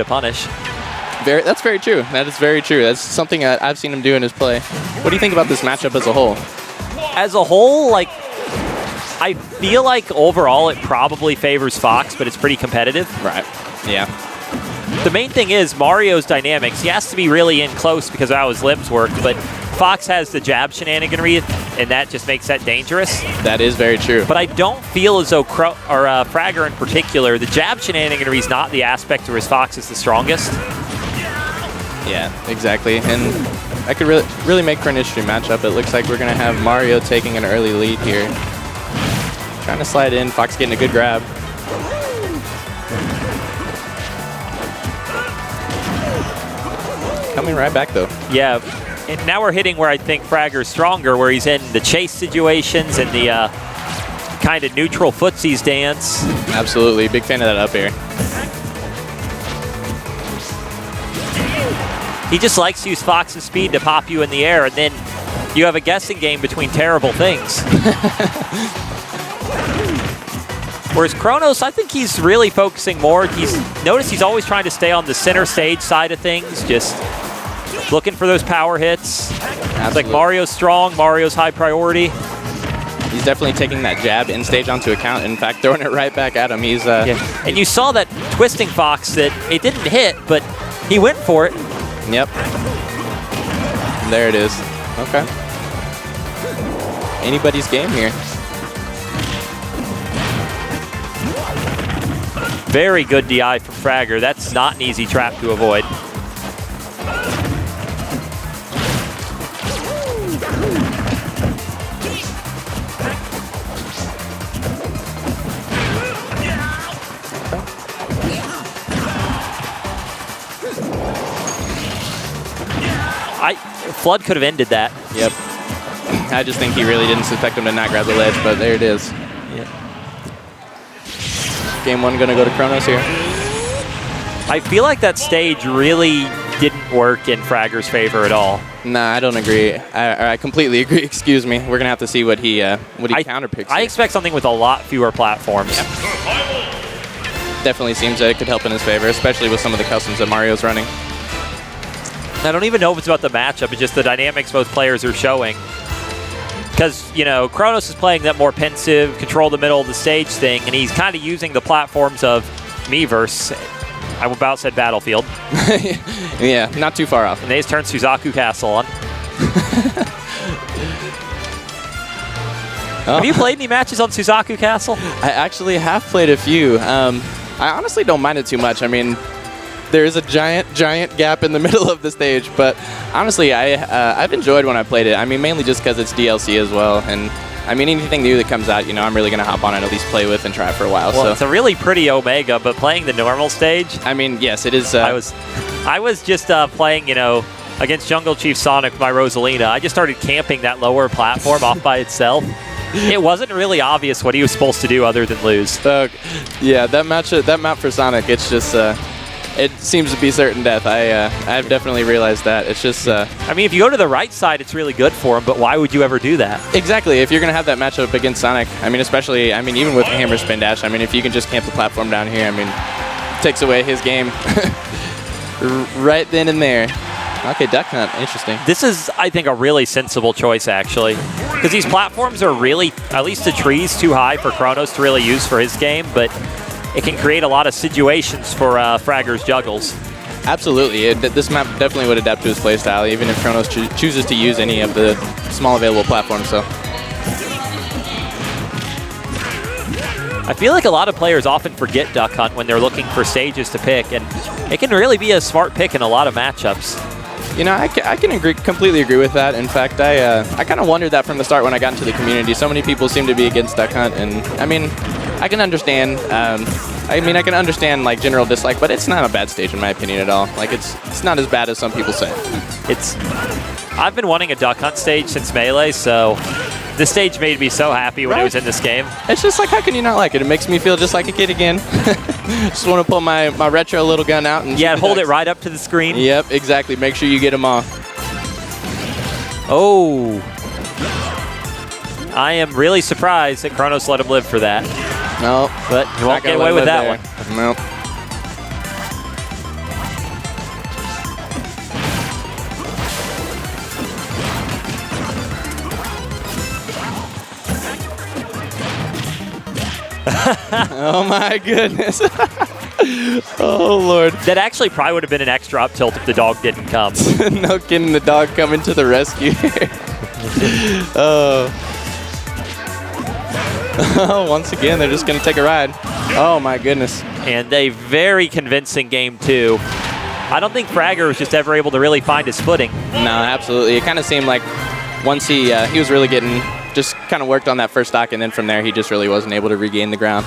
to punish. That's very true. That is very true. That's something that I've seen him do in his play. What do you think about this matchup as a whole? As a whole, like, I feel like overall it probably favors Fox, but it's pretty competitive. Right. Yeah. The main thing is Mario's dynamics. He has to be really in close because of how his limbs work, but Fox has the jab shenaniganry, and that just makes that dangerous. That is very true. But I don't feel as though Fragger in particular, the jab shenaniganry is not the aspect where his Fox is the strongest. Yeah, exactly. And that could really make for an interesting matchup. It looks like we're going to have Mario taking an early lead here. Trying to slide in, Fox getting a good grab. Coming right back though. Yeah, and now we're hitting where I think Fragger's stronger, where he's in the chase situations and the kind of neutral footsies dance. Absolutely, big fan of that up air. He just likes to use Fox's speed to pop you in the air, and then you have a guessing game between terrible things. Whereas Kronos, I think he's really focusing more. Notice he's always trying to stay on the center stage side of things, just looking for those power hits. Absolutely. It's like Mario's strong, Mario's high priority. He's definitely taking that jab in stage onto account. In fact, throwing it right back at him. He's yeah. And you saw that twisting Fox that it didn't hit, but he went for it. Yep. There it is. Okay. Anybody's game here. Very good DI from Fragger. That's not an easy trap to avoid. Flood could have ended that. Yep. I just think he really didn't suspect him to not grab the ledge, but there it is. Yeah. Game one going to go to Kronos here. I feel like that stage really didn't work in Fragger's favor at all. Nah, I don't agree. I completely agree. Excuse me. We're gonna have to see what he counterpicks. I expect something with a lot fewer platforms. Yep. Definitely seems that it could help in his favor, especially with some of the customs that Mario's running. I don't even know if it's about the matchup. It's just the dynamics both players are showing. Because, you know, Kronos is playing that more pensive, control the middle of the stage thing, and he's kind of using the platforms of Miiverse. I about said Battlefield. Yeah, not too far off. And they just turned Suzaku Castle on. Have you played any matches on Suzaku Castle? I actually have played a few. I honestly don't mind it too much. I mean, there is a giant gap in the middle of the stage, but honestly, I've enjoyed when I played it. I mean, mainly just because it's DLC as well, and I mean, anything new that comes out, you know, I'm really going to hop on and at least play with and try for a while. Well, so it's a really pretty Omega, but playing the normal stage... I mean, yes, it is... I was just playing, you know, against Jungle Chief Sonic with my Rosalina. I just started camping that lower platform off by itself. It wasn't really obvious what he was supposed to do other than lose. Yeah, that map for Sonic, it's just... it seems to be certain death. I've definitely realized that. It's just... I mean, if you go to the right side, it's really good for him, but why would you ever do that? Exactly. If you're going to have that matchup against Sonic, I mean, especially, I mean, even with Hammer Spin Dash, I mean, if you can just camp the platform down here, I mean, it takes away his game right then and there. Okay, Duck Hunt. Interesting. This is, I think, a really sensible choice, actually. Because these platforms are really, at least the tree's too high for Kronos to really use for his game, but it can create a lot of situations for Fragger's juggles. Absolutely. This map definitely would adapt to his playstyle, even if Kronos chooses to use any of the small available platforms. So I feel like a lot of players often forget Duck Hunt when they're looking for stages to pick, and it can really be a smart pick in a lot of matchups. You know, I can completely agree with that. In fact, I kind of wondered that from the start when I got into the community. So many people seem to be against Duck Hunt, and I mean, I can understand. I can understand like general dislike, but it's not a bad stage in my opinion at all. Like it's not as bad as some people say. I've been wanting a Duck Hunt stage since Melee, so this stage made me so happy when I was in this game. It's just like, how can you not like it? It makes me feel just like a kid again. Just want to pull my retro little gun out and hold it right up to the screen. Yep, exactly. Make sure you get them off. Oh. I am really surprised that Kronos let him live for that. No, but you won't get away with that one. Nope. Oh my goodness. Oh Lord. That actually probably would have been an extra up tilt if the dog didn't come. No kidding, the dog coming to the rescue. Oh. Oh, once again, they're just going to take a ride. Oh my goodness. And a very convincing game, too. I don't think Fragger was just ever able to really find his footing. No, absolutely. It kind of seemed like once he was really getting, just kind of worked on that first stock, and then from there he just really wasn't able to regain the ground.